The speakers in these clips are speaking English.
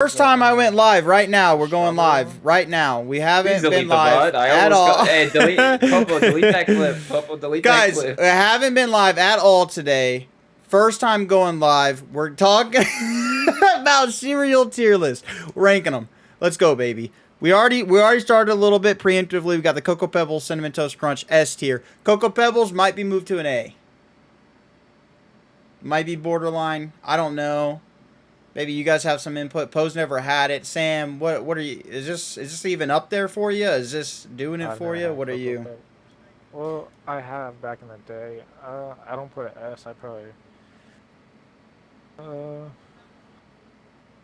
First time I went live. Right now, we're going live. Right now, we haven't been live at all. Hey, delete, Popo, delete that clip. Popo, delete that clip. Guys, I haven't been live at all today. First time going live. We're talking about cereal tier list, ranking them. Let's go, baby. We already started a little bit preemptively. We got the Coco Pebbles Cinnamon Toast Crunch S tier. Coco Pebbles might be moved to an A. Might be borderline. I don't know. Maybe you guys have some input. Poe's never had it. Sam, what are you? Is this even up there for you? Is this doing it for you? What are you? Well, I have back in the day. I don't put an S. I probably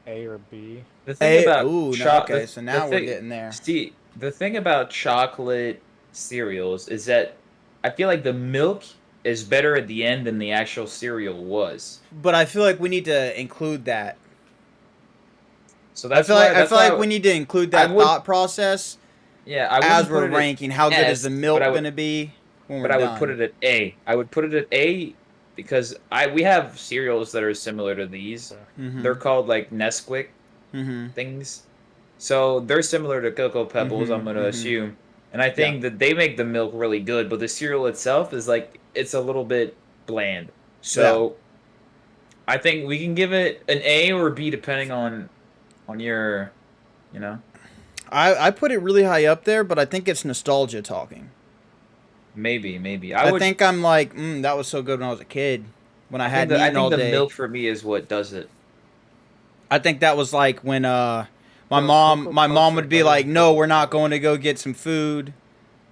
A or B. The thing about okay, so now we're getting there. See, the thing about chocolate cereals is that I feel like the milk is better at the end than the actual cereal was. But I feel like we need to include that. So that's I feel like we need to include that thought process. Yeah, as we're ranking, how good is the milk going to be? But I would put it at A. I would put it at A because we have cereals that are similar to these. Mm-hmm. They're called like Nesquik things. So they're similar to Coco Pebbles, I'm going to assume. And I think that they make the milk really good, but the cereal itself is like, it's a little bit bland. So I think we can give it an A or a B depending on your, you know. I put it really high up there, but I think it's nostalgia talking. Maybe. I think I'm like, that was so good when I was a kid. When I had eaten all day. I think the milk for me is what does it. I think that was like when my mom would be like, no, we're not going to go get some food.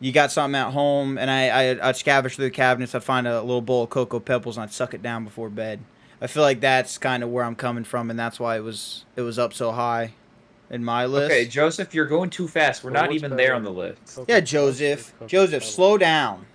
You got something at home, and I'd scavenge through the cabinets. I'd find a little bowl of Cocoa Pebbles, and I'd suck it down before bed. I feel like that's kind of where I'm coming from, and that's why it was up so high in my list. Okay, Joseph, you're going too fast. We're not even there on the list. Yeah, Joseph, slow down.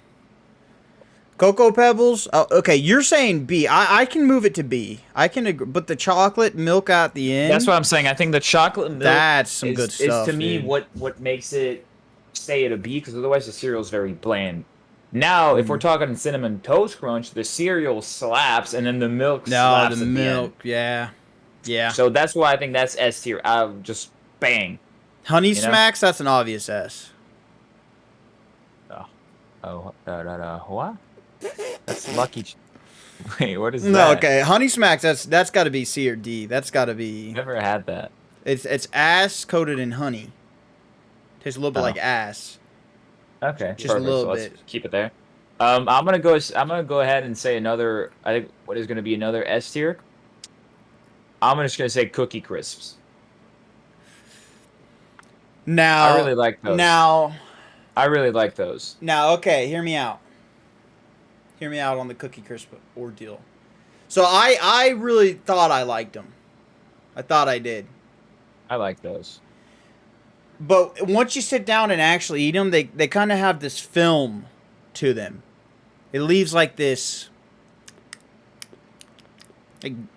Cocoa Pebbles. Oh, okay, you're saying B. I can move it to B. I can agree, but the chocolate milk at the end. That's what I'm saying. I think the chocolate milk. That's some good stuff. Is to me what makes it stay at a B, because otherwise the cereal is very bland. Now, if we're talking Cinnamon Toast Crunch, the cereal slaps, and then the milk slaps. No, the milk, yeah. So that's why I think that's S tier. I'll just bang. Honey Smacks, that's an obvious S. What? That's Lucky. Wait, what is that? No, okay. Honey Smacks, that's got to be C or D. That's got to be. Never had that. It's ass coated in honey. Tastes a little bit like ass. Okay, just a little bit. Let's keep it there. I'm gonna go ahead and say another. I think what is gonna be another S tier. I'm just gonna say Cookie Crisps. Now I really like those. I really like those. Now, okay, hear me out. Hear me out on the Cookie Crisp ordeal. So I really thought I liked them. I thought I did. I like those. But once you sit down and actually eat them, they kind of have this film to them. It leaves like this,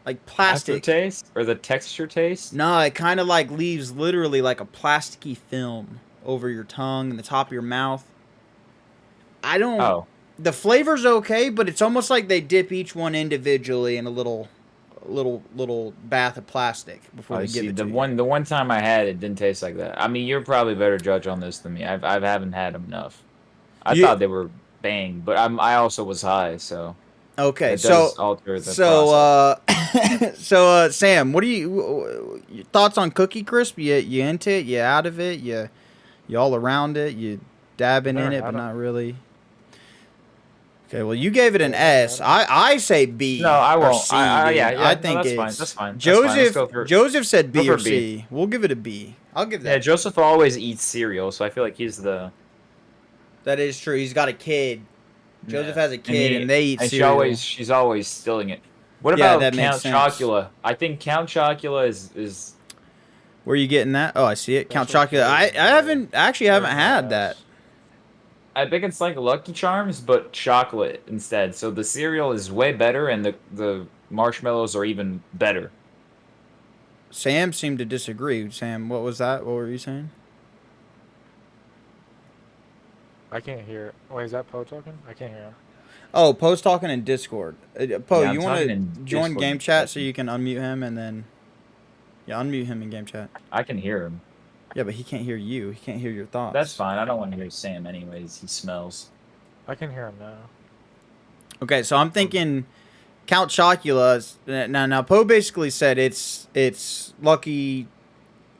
like plastic aftertaste or the texture taste. No, it kind of like leaves literally like a plasticky film over your tongue and the top of your mouth. I don't. Oh. The flavor's okay, but it's almost like they dip each one individually in a little bath of plastic before they give it to you. The one time I had it didn't taste like that. I mean, you're probably a better judge on this than me. I haven't had them enough. I thought they were bang, but I also was high, so okay. It does alter the process. So Sam, what do your thoughts on Cookie Crisp? You into it? You out of it? You all around it? You dabbing in it, but not really. Okay, well, you gave it an S. I say B. No, I won't. C, I think that's fine. Joseph said B or C. We'll give it a B. I'll give that. Yeah, Joseph always eats cereal, so I feel like he's the. That is true. He's got a kid. Joseph has a kid, and they eat and cereal. She's always stealing it. What about Count Chocula? I think Count Chocula is. Where are you getting that? Oh, I see it. Count Chocula. I haven't had that. I think it's like Lucky Charms, but chocolate instead. So the cereal is way better, and the marshmallows are even better. Sam seemed to disagree. Sam, what was that? What were you saying? I can't hear. Wait, is that Poe talking? I can't hear him. Oh, Poe's talking in Discord. Poe, Yeah, you want to join game chat so you can unmute him and then... Yeah, unmute him in game chat. I can hear him. Yeah, but he can't hear you. He can't hear your thoughts. That's fine. I don't want to hear Sam anyways. He smells. I can hear him now. Okay, so I'm thinking Count Chocula. Now Poe basically said it's Lucky.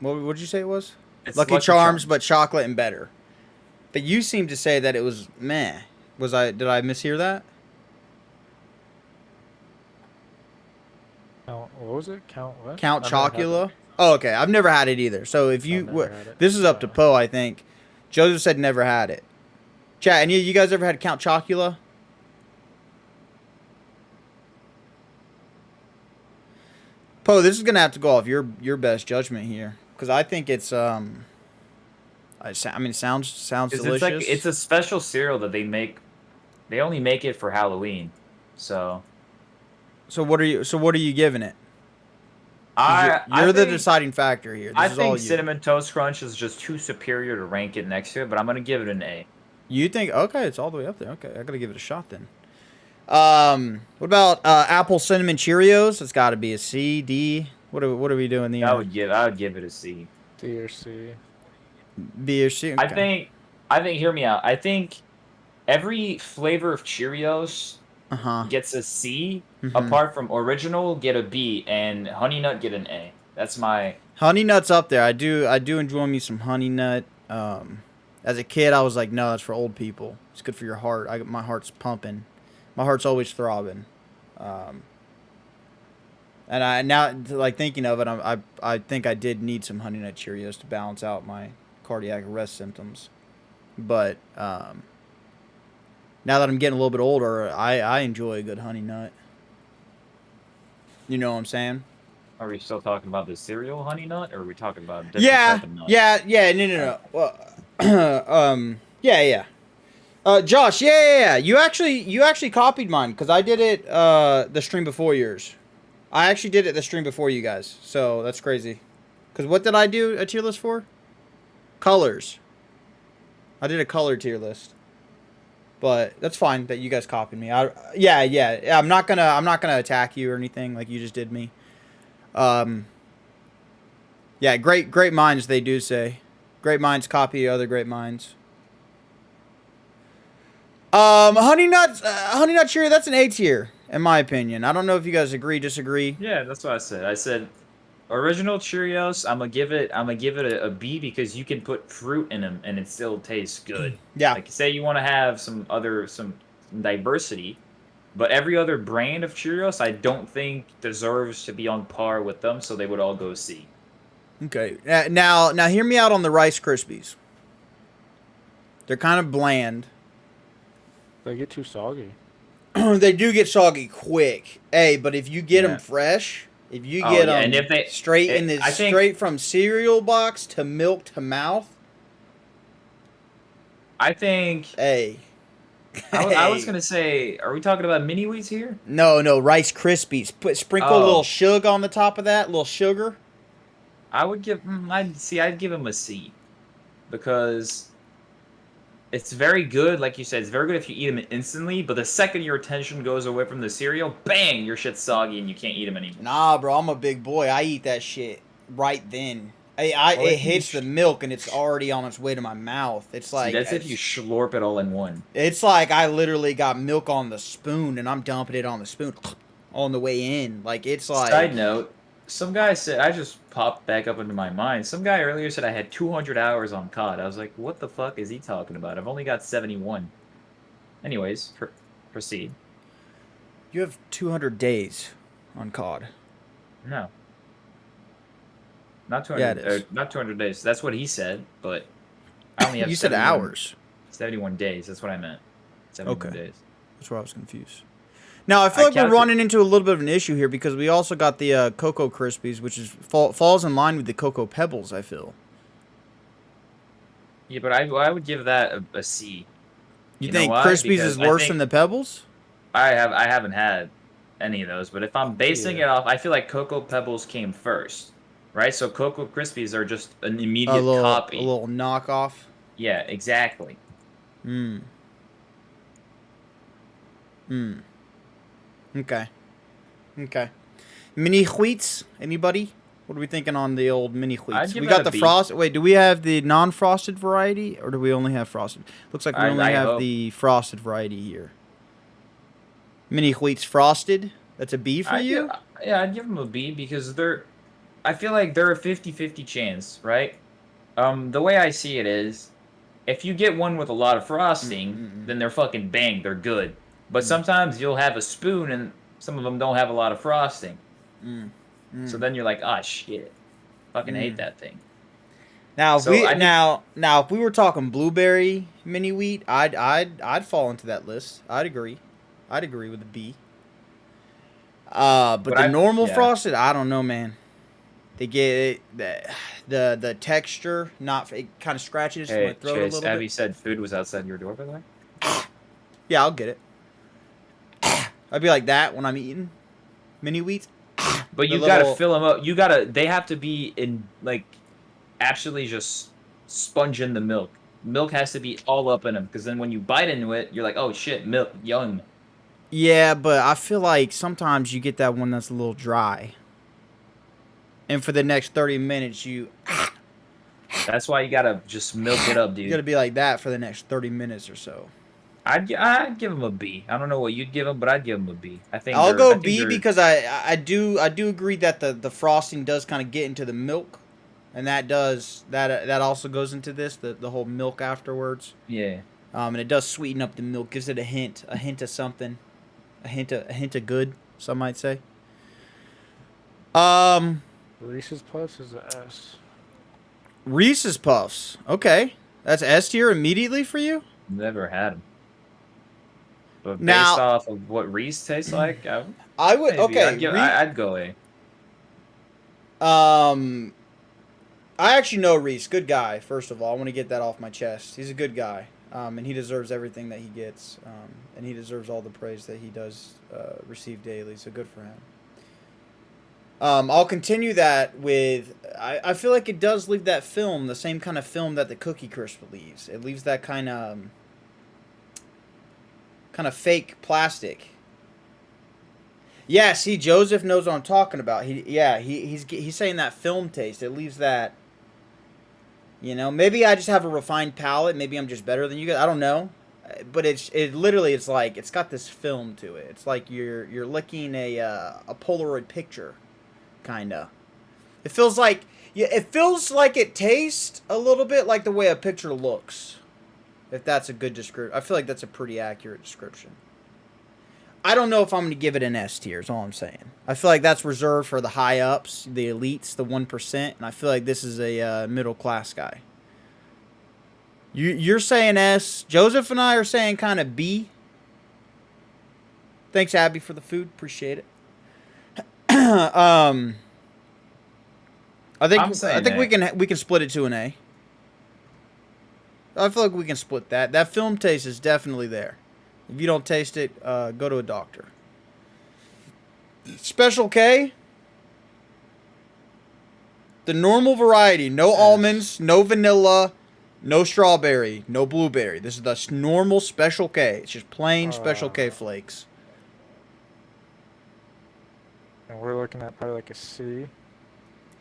What would you say it was? It's Lucky Charms, but chocolate and better. But you seem to say that it was meh. Did I mishear that? What was it? Count what? Count I've never had Chocula? it. Oh, okay. I've never had it either. So if you, I've never had it, this is up to so. Poe, I think. Joseph said never had it. Chat, any of you guys ever had Count Chocula? Poe, this is gonna have to go off your best judgment here, because I think it's I mean, it sounds delicious. It's a special cereal that they make. They only make it for Halloween, so. So what are you giving it? You're the deciding factor here. I think Cinnamon Toast Crunch is just too superior to rank it next to it, but I'm gonna give it an A. You think? Okay, it's all the way up there. Okay, I gotta give it a shot then. What about Apple Cinnamon Cheerios? It's got to be a C, D. What are we doing there? I would give it a C. D or C. B or C. Okay. I think. Hear me out. I think every flavor of Cheerios gets a C. Apart from original, get a B, and Honey Nut get an A. That's my Honey Nut's up there. I do enjoy me some Honey Nut. As a kid, I was like, no, that's for old people. It's good for your heart. My heart's pumping. My heart's always throbbing. And I now, like, thinking of it, I think I did need some Honey Nut Cheerios to balance out my cardiac arrest symptoms. But now that I'm getting a little bit older, I enjoy a good Honey Nut. You know what I'm saying? Are we still talking about the cereal Honey Nut, or are we talking about a different type of nut? Yeah, no. Well, yeah. Josh, yeah. You actually copied mine, because I did it the stream before yours. I actually did it the stream before you guys, so that's crazy. Because what did I do a tier list for? Colors. I did a color tier list. But that's fine that you guys copied me. Yeah. I'm not gonna attack you or anything like you just did me. Yeah, great minds, they do say. Great minds copy other great minds. Honey Nut Cheerio, that's an A tier, in my opinion. I don't know if you guys agree, disagree. Yeah, that's what I said. I said original Cheerios, I'm gonna give it a B, because you can put fruit in them and it still tastes good. Yeah. Like, say you want to have some diversity, but every other brand of Cheerios I don't think deserves to be on par with them, so they would all go C. Okay. Now hear me out on the Rice Krispies. They're kind of bland. They get too soggy. They do get soggy quick. Hey, but if you get them fresh, if you get them and if they, straight from cereal box to milk to mouth, I think. Hey. I was gonna say, are we talking about mini wheats here? No, Rice Krispies. Sprinkle a little sugar on the top of that, little sugar. I would give. I'd give them a C, because it's very good. Like you said, it's very good if you eat them instantly. But the second your attention goes away from the cereal, bang, your shit's soggy and you can't eat them anymore. Nah, bro, I'm a big boy. I eat that shit right then. It hits the milk and it's already on its way to my mouth. It's like, that's if you slurp it all in one. It's like I literally got milk on the spoon and I'm dumping it on the spoon on the way in. Like, it's like. Side note, some guy said, I just popped back up into my mind. Some guy earlier said I had 200 hours on COD. I was like, what the fuck is he talking about? I've only got 71. Anyways, proceed. You have 200 days on COD. No. Not 200. Yeah, it is. Not 200 days. That's what he said, but I only have. You said hours. 71 days. That's what I meant. 71 days. That's where I was confused. Now I feel like we're running into a little bit of an issue here, because we also got the Coco Crispies, which is falls in line with the Coco Pebbles, I feel. Yeah, but I would give that a C. You think Crispies is worse than the Pebbles? I haven't had any of those, but if I'm basing it off, I feel like Coco Pebbles came first, right? So Coco Crispies are just an immediate copy, a little knockoff. Yeah, exactly. Okay. Mini wheats? Anybody? What are we thinking on the old mini I'd wheats? give We it got a the B. frost. Wait, do we have the non-frosted variety, or do we only have frosted? Looks like we only I have hope. the frosted variety here. Mini wheats frosted. That's a B for you. I'd give them a B because I feel like they're a 50-50 chance, right? The way I see it is, if you get one with a lot of frosting, then they're fucking bang, they're good. But sometimes you'll have a spoon and some of them don't have a lot of frosting. So then you're like, ah, shit, fucking hate that thing. Now, if So we I think- now if we were talking blueberry mini wheat, I'd fall into that list. I'd agree with a B. But the normal frosted, I don't know, man. They get the texture, it kind of scratches my Hey, throat Chase, a little Abby bit. said food was outside your door, by the way. Yeah, I'll get it. I'd be like that when I'm eating mini wheats. But you gotta fill them up. They have to be in, like, actually just sponge in the milk. Milk has to be all up in them, because then when you bite into it, you're like, oh shit, milk, yum. Yeah, but I feel like sometimes you get that one that's a little dry. And for the next 30 minutes, That's why you gotta just milk it up, dude. you gotta be like that for the next 30 minutes or so. I'd give them a B. I don't know what you'd give them, but I'd give them a B. I'll go B because I do agree that the frosting does kind of get into the milk, and that also goes into this the whole milk afterwards. Yeah. And it does sweeten up the milk, gives it a hint of something, a hint of good, some might say. Reese's Puffs is an S. Reese's Puffs. Okay, that's S tier immediately for you. Never had them. But based Now- off of what Reese tastes like, I would maybe. okay. I'd go A. I actually know Reese. Good guy. First of all, I want to get that off my chest. He's a good guy, and he deserves everything that he gets, and he deserves all the praise that he does receive daily. So good for him. I'll continue that with. I feel like it does leave that film, the same kind of film that the Cookie Crisp leaves. It leaves that kind of fake plastic. Yeah, see, Joseph knows what I'm talking about. He's saying that film taste. It leaves that. You know, maybe I just have a refined palate. Maybe I'm just better than you guys. I don't know, but it literally it's like it's got this film to it. It's like you're licking a Polaroid picture, kinda. It feels like it tastes a little bit like the way a picture looks. If that's a good description, I feel like that's a pretty accurate description. I don't know if I'm going to give it an S tier, is all I'm saying. I feel like that's reserved for the high-ups, the elites, the 1%, and I feel like this is a middle-class guy. You're saying S. Joseph and I are saying kind of B. Thanks, Abby, for the food. Appreciate it. I think we can split it to an A. I feel like we can split that. That film taste is definitely there. If you don't taste it, go to a doctor. Special K. The normal variety. No almonds, no vanilla, no strawberry, no blueberry. This is the normal Special K. It's just plain Special K flakes. And we're looking at probably like a C.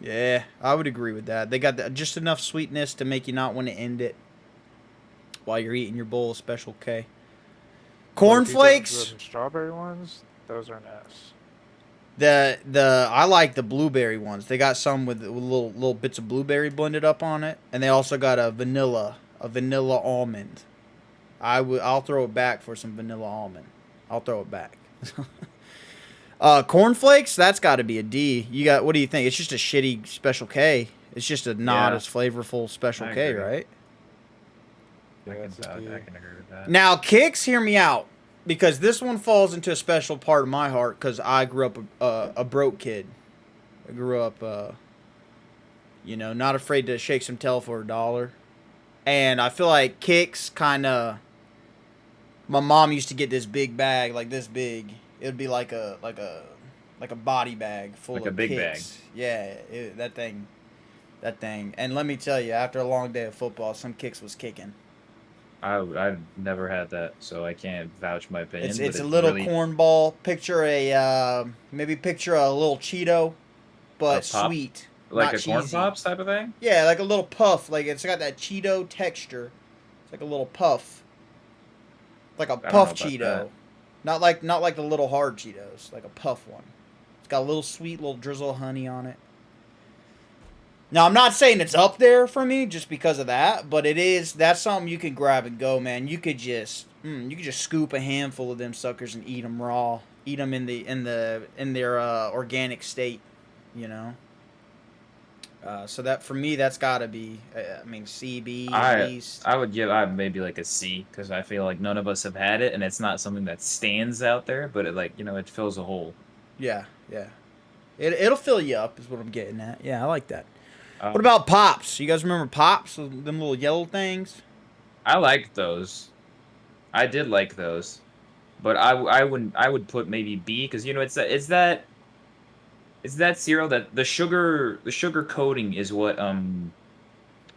Yeah, I would agree with that. They got just enough sweetness to make you not want to end it while you're eating your bowl of Special K. Cornflakes. The strawberry ones, those are an S. I like the blueberry ones. They got some with little bits of blueberry blended up on it, and they also got a vanilla almond. I'll throw it back for some vanilla almond. I'll throw it back. Cornflakes, that's got to be a D. What do you think? It's just a shitty Special K. It's just a not as flavorful Special K, right? I can agree with that. Now, Kicks, hear me out, because this one falls into a special part of my heart, because I grew up a broke kid. I grew up, not afraid to shake some tail for $1. And I feel like Kicks kind of... My mom used to get this big bag, like this big. It would be like a body bag full of a big Kicks. bag. Yeah, that thing. And let me tell you, after a long day of football, some Kicks was kicking. I've never had that, so I can't vouch my opinion. It's a little really... cornball. Picture a little Cheeto, but sweet. Like not a corn cheesy. pops type of thing? Yeah, like a little puff. Like it's got that Cheeto texture. It's like a little puff. Like a I don't know puff about Cheeto. that. Not like the little hard Cheetos. Like a puff one. It's got a little sweet little drizzle of honey on it. Now, I'm not saying it's up there for me just because of that, but that's something you can grab and go, man. You could just scoop a handful of them suckers and eat them raw. Eat them in their organic state, you know. So that for me, that's got to be, I mean, CB at least. I would give maybe like a C because I feel like none of us have had it, and it's not something that stands out there, but it it fills a hole. Yeah, yeah. It'll fill you up is what I'm getting at. Yeah, I like that. Um, What about Pops? You guys remember Pops? Them little yellow things? I liked those. I did like those, but I would put maybe B because it's that cereal that the sugar coating is what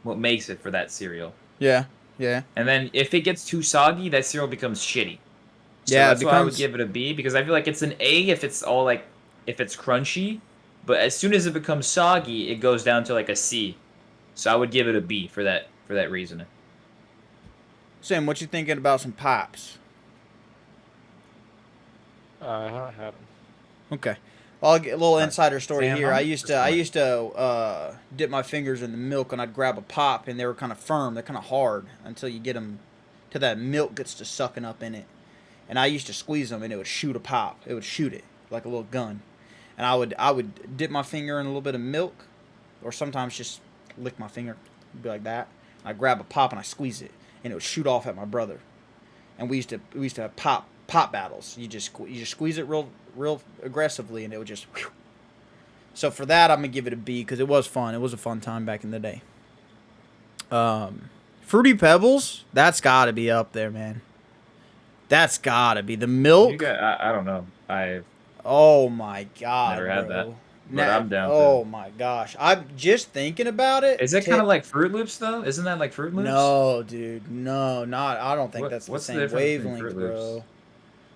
makes it for that cereal. Yeah, yeah. And then if it gets too soggy, that cereal becomes shitty. So Yeah, that's why I would give it a B because I feel like it's an A if it's all if it's crunchy, but as soon as it becomes soggy, it goes down to like a C. So I would give it a B for that reason. Sam, what you thinking about some Pops? I haven't had them. Okay. Well, I'll get a little insider story Sam, here. I'm I used to dip my fingers in the milk and I'd grab a Pop and they were kind of firm. They're kind of hard until you get them till that milk gets to sucking up in it. And I used to squeeze them and it would shoot a Pop. It would shoot it like a little gun. And I would dip my finger in a little bit of milk, or sometimes just lick my finger, be like that. I grab a Pop and I squeeze it, and it would shoot off at my brother. And we used to have pop battles. You just squeeze it real aggressively, and it would just. Whew. So for that, I'm gonna give it a B because it was fun. It was a fun time back in the day. Fruity Pebbles, that's got to be up there, man. That's got to be the milk. I don't know. Oh my god, Never had bro. that. But I'm down. Oh my gosh, I'm just thinking about it. Is it kind of like Fruit Loops though? Isn't that like Fruit Loops? No, dude, no, not. I don't think that's the what's the same difference between wavelength, Fruit bro. Loops?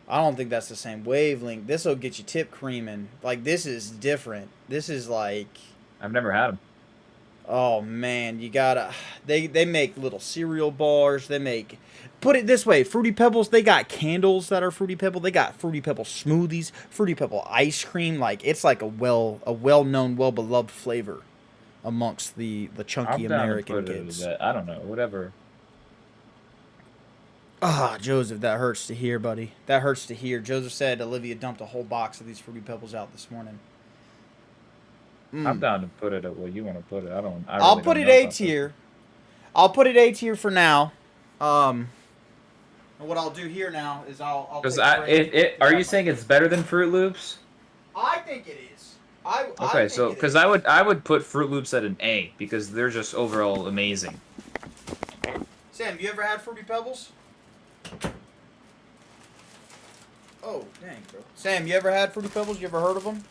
I don't think that's the same wavelength. This will get you tip creaming. Like this is different. This is like. I've never had them. Oh man, you gotta. They make little cereal bars. They make. Put it this way, Fruity Pebbles, they got candles that are Fruity Pebble. They got Fruity Pebble smoothies, Fruity Pebble ice cream. Like it's like a well-known, well-beloved flavor amongst the chunky I'm down American to put kids. I don't know, whatever. Ah, Joseph, that hurts to hear, buddy. That hurts to hear. Joseph said Olivia dumped a whole box of these Fruity Pebbles out this morning. I'm down to put it at where you want to put it. I'll put it A tier. I'll put it A tier for now. And what I'll do here now is I'll Because are you saying it's better than Fruit Loops? I think it is. Okay, so because I would put Fruit Loops at an A because they're just overall amazing. Sam, you ever had Fruity Pebbles? Oh, dang, bro. Sam, you ever had Fruity Pebbles? You ever heard of them?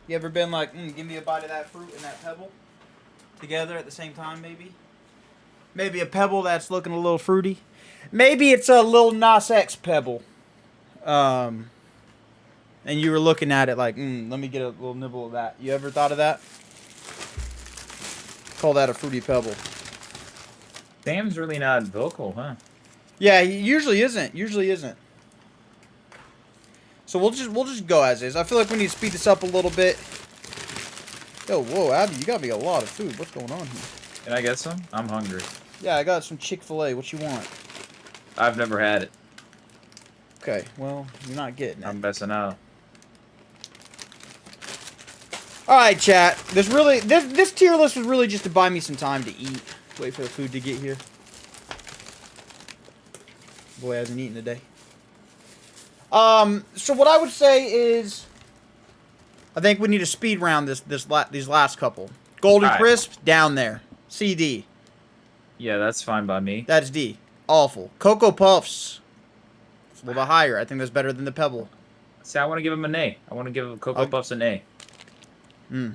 You ever been like, give me a bite of that fruit and that pebble together at the same time, maybe? Maybe a pebble that's looking a little fruity. Maybe it's a little Nas X pebble. And you were looking at it like, let me get a little nibble of that. You ever thought of that? Call that a Fruity Pebble. Sam's really not vocal, huh? Yeah, he usually isn't. So we'll just go as is. I feel like we need to speed this up a little bit. Yo, whoa, Abby, you got me a lot of food. What's going on here? Can I get some? I'm hungry. Yeah, I got some Chick-fil-A. What you want? I've never had it. Okay, well, you're not getting it. I'm messing out. All right, chat. This tier list was really just to buy me some time to eat. Wait for the food to get here. Boy hasn't eaten today. So what I would say is, I think we need to speed round these last couple. Golden Crisp down there. CD. Yeah, that's fine by me. That's D. Awful. Coco Puffs. It's a little bit higher. I think that's better than the Pebble. See, I want to give them an A. I want to give Coco Puffs an A. You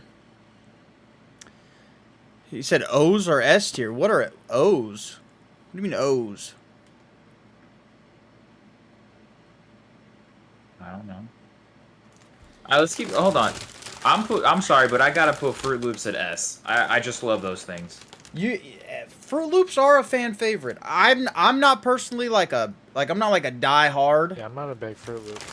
said O's or S tier. What are O's? What do you mean O's? I don't know. Alright, let's keep. Hold on. I'm sorry, but I gotta put Fruit Loops at S. I just love those things. Fruit Loops are a fan favorite. I'm not personally I'm not like a die hard. Yeah, I'm not a big Fruit Loop.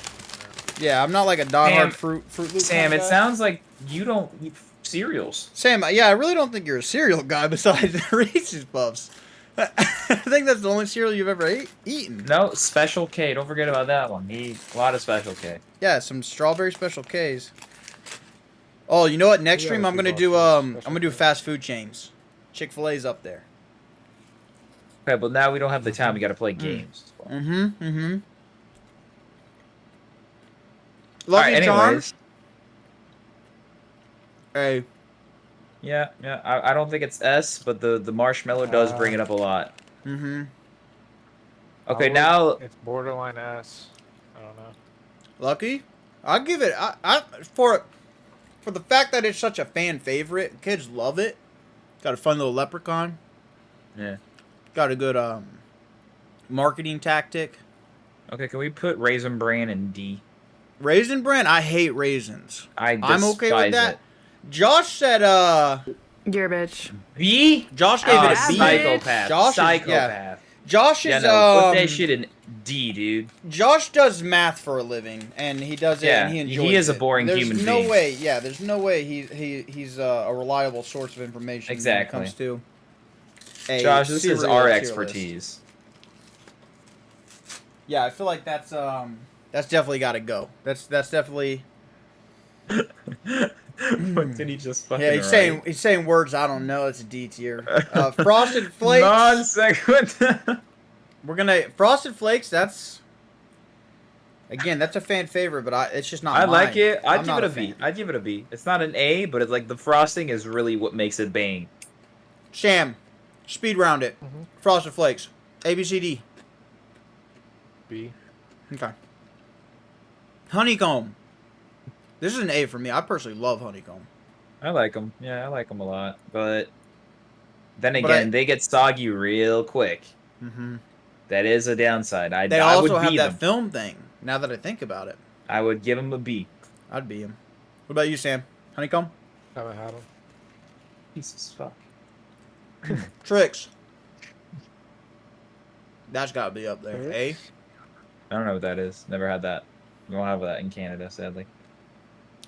Yeah, I'm not like a die hard Fruit Loop. Sam, kind of it guy. sounds like you don't eat cereals. Sam, yeah, I really don't think you're a cereal guy besides Reese's Puffs. I think that's the only cereal you've ever eaten. No, Special K. Don't forget about that one. Eat a lot of Special K. Yeah, some strawberry Special Ks. Oh, you know what? Next Yeah, stream I'm gonna do fast food chains. Chick-fil-A's up there. Okay, but now we don't have the time. We gotta play games. Mm-hmm. All Lucky right, Charms. anyways. Hey. Yeah. I don't think it's S, but the marshmallow does bring it up a lot. Mm-hmm. Okay, now It's borderline S. I don't know. Lucky? I'll give it for the fact that it's such a fan favorite. Kids love it. Got a fun little leprechaun. yeah. Got a good marketing tactic. Okay, can we put Raisin Bran in D? Raisin Bran, I hate raisins. I'm okay with that. It. Josh said You're a bitch. B? Josh gave it a Oh, B. Psychopath. Josh is- Psychopath. Josh Yeah, is no, put that shit in D, dude. Josh does math for a living, and he does it, Yeah, and he he enjoys it. is a boring there's human no being. way, yeah, there's no way he's a reliable source of information Exactly. when it comes to a Josh, this is cereal our tier list. expertise. Yeah, I feel like that's definitely got to go. That's definitely. What did he just fucking Yeah, he's saying words I don't know. It's a D tier. Frosted Flakes. Non sequitur. We're gonna Frosted Flakes. That's a fan favorite, but it's just not. I mine. like it. I'm I'd give not it a a B. fan. I'd give it a B. It's not an A, but it's like the frosting is really what makes it bang. Sham, speed round it. Frosted Flakes. A B C D. B. Okay. Honeycomb. This is an A for me. I personally love Honeycomb. I like them. Yeah, I like them a lot. But then But again, they get soggy real quick. Mm-hmm. That is a downside. They I also would have B that them. film thing. Now that I think about it, I would give them a B. I'd be him. What about you, Sam? Honeycomb? Haven't had them. Jesus fuck. Tricks. That's got to be up there. A. I don't know what that is. Never had that. We don't have that in Canada, sadly.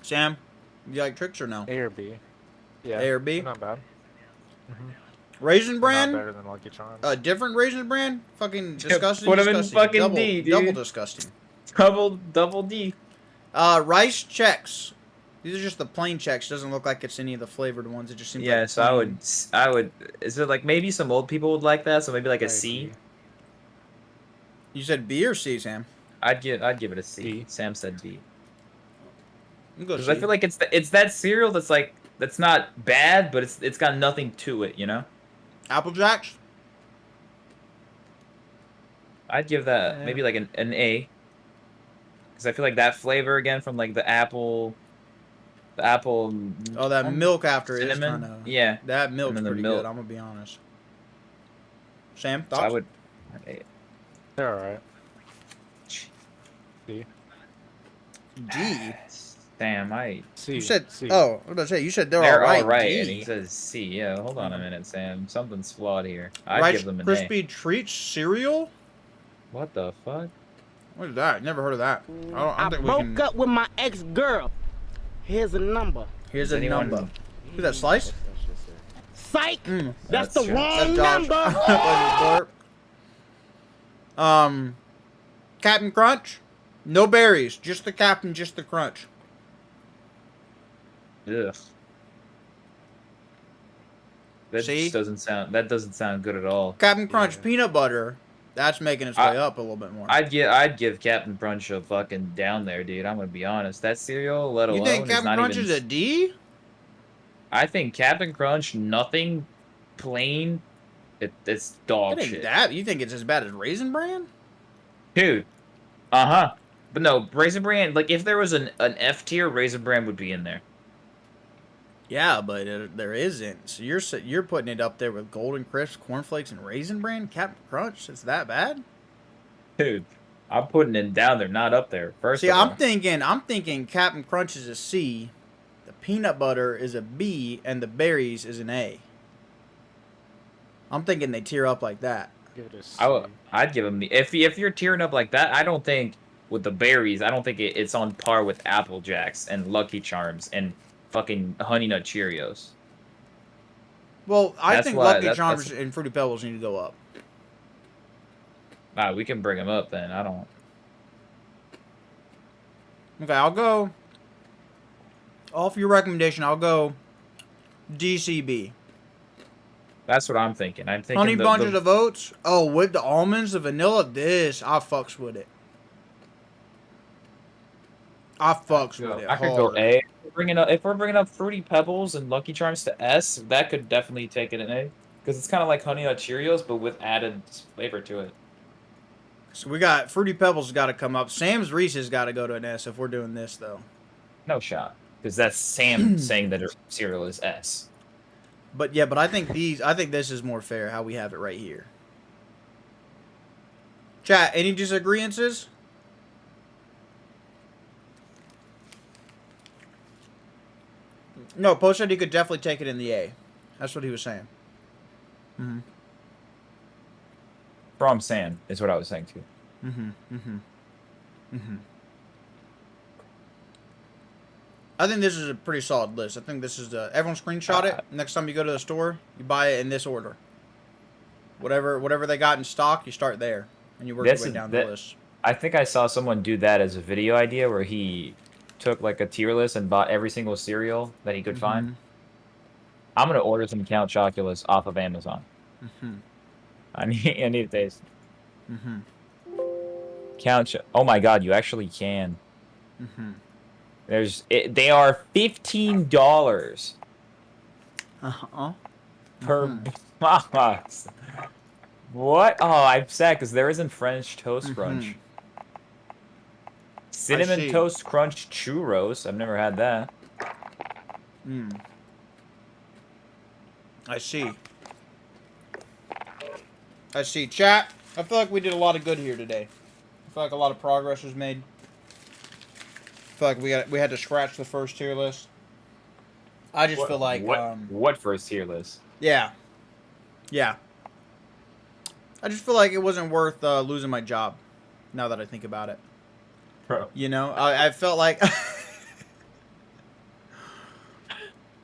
Sam, you like Tricks or no? A or B. Yeah. A or B? They're not bad. Raisin They're Bran? not better than Lucky Charms. A different Raisin Bran? Fucking disgusting. Put 'em in disgusting. fucking double, D, dude. Double disgusting. Double D. Rice Chex. These are just the plain Chex. Doesn't look like it's any of the flavored ones. It just seems Yeah, like so I would. Is it like maybe some old people would like that? So maybe like a Maybe. C. You said B or C, Sam? I'd give it a C. B. Sam said B. You go Because C. I feel like it's that cereal that's not bad, but it's got nothing to it, you know. Apple Jacks? I'd give that maybe like an A. Because I feel like that flavor again from like the apple. Oh, that milk after it is cinnamon. kind of. Yeah. That milk's And then the pretty milk. good. I'm gonna be honest. Sam, So thoughts? I would. They're alright. D. Damn, C. You said. C. Oh, what did I say? You said they're, they're all all right, and D. he says C. Yeah, hold on a minute, Sam. Something's flawed here. I'd Rice give them an Crispy A. Treats cereal? What the fuck? What is that? Never heard of that. I don't think we broke can. up with my ex-girl. Here's a number. Here's Does a anyone- number. Who's that? Slice? Psych! Mm. That's That's the true. wrong That's Josh. number. Captain Crunch? No berries. Just the Captain, just the Crunch. Ugh. That See? just doesn't sound good at all. Captain Crunch peanut butter. That's making its way up a little bit more. I'd give Captain Crunch a fucking down there, dude. I'm gonna be honest. That cereal, let alone, You think is Captain not Crunch even. is a D? I think Captain Crunch, nothing plain. It's dog It ain't shit, that. You think it's as bad as Raisin Bran? dude. But no, Raisin Bran. Like if there was an F tier, Raisin Bran would be in there. Yeah, but there isn't. So you're putting it up there with Golden Crisp, Corn Flakes, and Raisin Bran? Captain Crunch? It's that bad? Dude, I'm putting it down there, not up there. First See, of all. I'm thinking Captain Crunch is a C. The peanut butter is a B, and the berries is an A. I'm thinking they tear up like that. Give it a C. I'd give them if you're tearing up like that. I don't think with the berries. I don't think it's on par with Apple Jacks and Lucky Charms and fucking Honey Nut Cheerios. Well, I That's think why- Lucky that's- Charms and Fruity Pebbles need to go up. We can bring them up then. I don't. Okay, I'll go. Off your recommendation, I'll go DCB. That's what I'm thinking. I'm thinking Honey Bunches of Oats. Oh, with the almonds, the vanilla. This, I fucks with it. I fucks with it. I could go A. If we're bringing up Fruity Pebbles and Lucky Charms to S, that could definitely take it an A. Because it's kind of like Honey Nut Cheerios, but with added flavor to it. So we got Fruity Pebbles got to come up. Sam's Reese's got to go to an S if we're doing this though. No shot. Because that's Sam saying that her cereal is S. But yeah, but I think this is more fair how we have it right here. Chat, any disagreements? No, Post said he could definitely take it in the A. That's what he was saying. Mm-hmm. From Sam is what I was saying too. Mm-hmm. Mm-hmm. Mm-hmm. I think this is a pretty solid list. I think this is everyone screenshot it. Next time you go to the store, you buy it in this order. Whatever they got in stock, you start there, and you work your way down the list. I think I saw someone do that as a video idea where he took like a tier list and bought every single cereal that he could find. I'm gonna order some Count Choculas off of Amazon. Mm-hmm. I need to taste. Mm-hmm. Oh my god, you actually can. Mm-hmm. They are $15 Uh-huh. per box. What? Oh, I'm sad because there isn't French Toast Crunch. Cinnamon Toast Crunch Churros. I've never had that. I see. Chat, I feel like we did a lot of good here today. I feel like a lot of progress was made. I feel like we had to scratch the first tier list. I just feel like what first tier list? Yeah. I just feel like it wasn't worth losing my job. Now that I think about it, Bro. You know, I felt like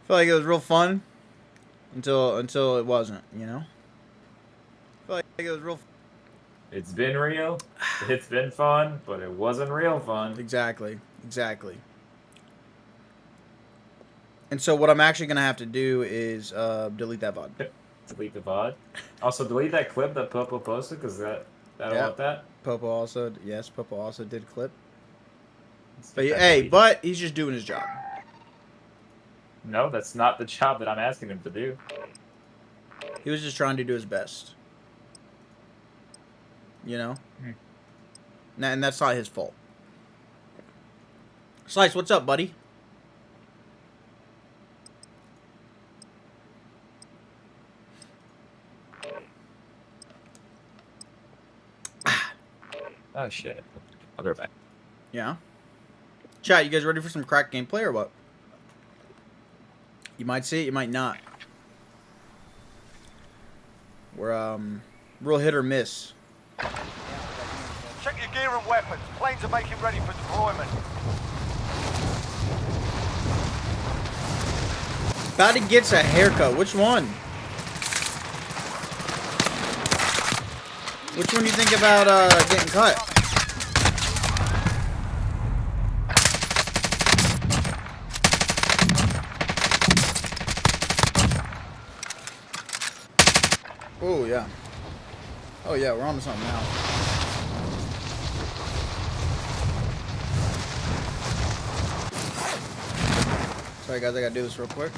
it was real fun until it wasn't. You know, I feel like it was real. It's been real. It's been fun, but it wasn't real fun. Exactly. And so what I'm actually going to have to do is delete that VOD. Delete the VOD. Also, delete that clip that Popo posted, because I don't want that. Popo also did clip. But he's just doing his job. No, that's not the job that I'm asking him to do. He was just trying to do his best. You know? And that's not his fault. Slice, what's up, buddy? Oh, shit. I'll be right back. Yeah. Chat, you guys ready for some crack gameplay or what? You might see it, you might not. We're, real hit or miss. Check your gear and weapons. Planes are making ready for deployment. About to get a haircut. Which one? Which one do you think about getting cut? Oh yeah. Oh yeah, we're on to something now. Sorry guys, I gotta do this real quick.